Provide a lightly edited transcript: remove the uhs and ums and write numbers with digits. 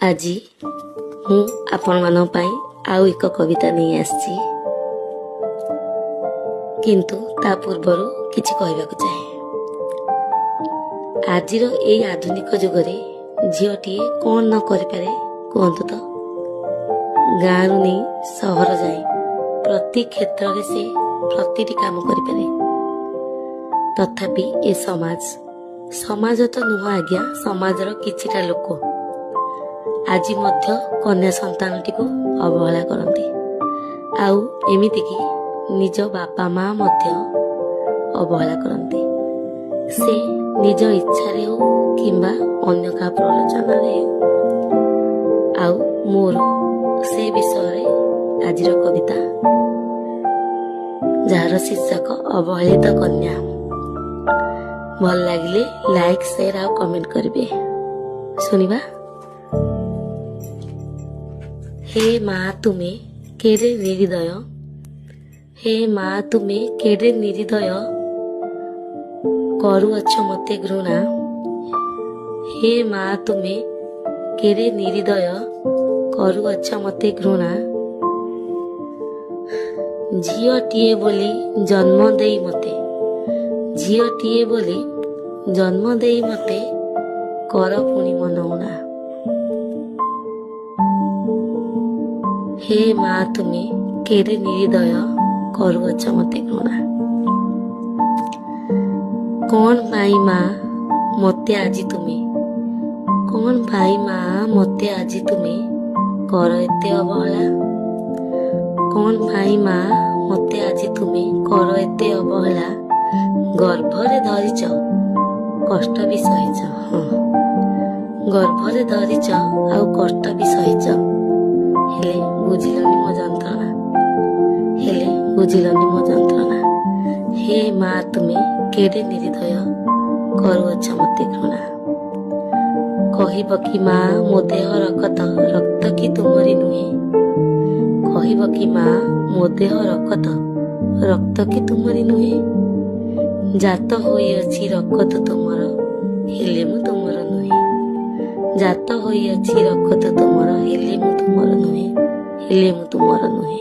ଆଜି ମୁଁ ଆପଣମାନଙ୍କ ପାଇଁ ଆଉ ଏକ କବିତା ନେଇ ଆସିଛି, କିନ୍ତୁ ତା ପୂର୍ବରୁ କିଛି କହିବାକୁ ଚାହେଁ। ଆଜିର ଏଇ ଆଧୁନିକ ଯୁଗରେ ଝିଅଟିଏ କ'ଣ ନ କରିପାରେ କୁହନ୍ତୁ ତ? ଗାଁରୁ ନେଇ ସହର ଯାଏ ପ୍ରତି କ୍ଷେତ୍ରରେ ସେ ପ୍ରତିଟି କାମ କରିପାରେ। ତଥାପି ଏ ସମାଜ ତ ନୁହଁ ଆଜ୍ଞା, ସମାଜର କିଛିଟା ଲୋକ ଆଜି ମଧ୍ୟ କନ୍ୟା ସନ୍ତାନଟିକୁ ଅବହେଳା କରନ୍ତି। ଆଉ ଏମିତିକି ନିଜ ବାପା ମା ମଧ୍ୟ ଅବହେଳା କରନ୍ତି। ସେ ନିଜ ଇଚ୍ଛାରେ ହେଉ କିମ୍ବା ଅନ୍ୟ କାହା ପ୍ରରୋଚନାରେ ହେଉ। ଆଉ ମୋର ସେ ବିଷୟରେ ଆଜିର କବିତା, ଯାହାର ଶୀର୍ଷକ ଅବହେଳିତ କନ୍ୟା। ଭଲ ଲାଗିଲେ ଲାଇକ୍, ସେୟାର ଆଉ କମେଣ୍ଟ କରିବେ। ଶୁଣିବା। ହେ ମା ତୁମେ କେଡ଼େ ନିରିଦୟ, ହେ ମା ତୁମେ କେଡ଼େ ନିରିଦୟ, କରୁଅଛ ମତେ ଘୃଣା। ହେ ମା ତୁମେ କେଡ଼େ ନିରିଦୟ, କରୁଅଛ ମତେ ଘୃଣା। ଝିଅଟିଏ ବୋଲି ଜନ୍ମ ଦେଇ ମତେ, ଝିଅଟିଏ ବୋଲି ଜନ୍ମ ଦେଇ ମତେ କର ପୁଣି ମନଉଣା। ହେ ମା ତୁମେ କେଡ଼େ ନିରିଦୟ, କରୁଅଛ ମତେ ଘୃଣା। କ'ଣ ପାଇଁ ମା ମତେ ଆଜି ତୁମେ, କ'ଣ ପାଇଁ ମା ମତେ ଆଜି ତୁମେ କର ଏତେ ଅବହେଳା? କ'ଣ ପାଇଁ ମା ମତେ ଆଜି ତୁମେ କର ଏତେ ଅବହେଳା? ଗର୍ଭରେ ଧରିଛ କଷ୍ଟ ବି ସହିଛ, ଗର୍ଭରେ ଧରିଛ ଆଉ କଷ୍ଟ ବି ସହିଛ, ହେଲେ ବୁଝିଲନି ମୋ ଯନ୍ତ୍ରଣା, ହେଲେ ବୁଝିଲନି ମୋ ଯନ୍ତ୍ରଣା। ହେ ମା ତୁମେ କେଡ଼େ ନିରିଦୟ, କରୁଅଛ ମତେ ଘୃଣା। କହିବ କି ମା ମୋ ଦେହ ରକ୍ତ, ରକ୍ତ କି ତୁମରି ନୁହେଁ? କହିବ କି ମା ମୋ ଦେହ ରକ୍ତ, ରକ୍ତ କି ତୁମରି ନୁହେଁ? ଜାତ ହୋଇଅଛି ରକ୍ତ ତୁମର, ହେଲେ ମୁଁ ତୁମର ନୁହେଁ। ଜାତ ହୋଇଅଛି ରକ୍ତ ତୁମର, ହେଲେ ମୁଁ ତୁମର ନୁହେଁ, ହେଲେ ମୁଁ ତୁମର ନୁହେଁ।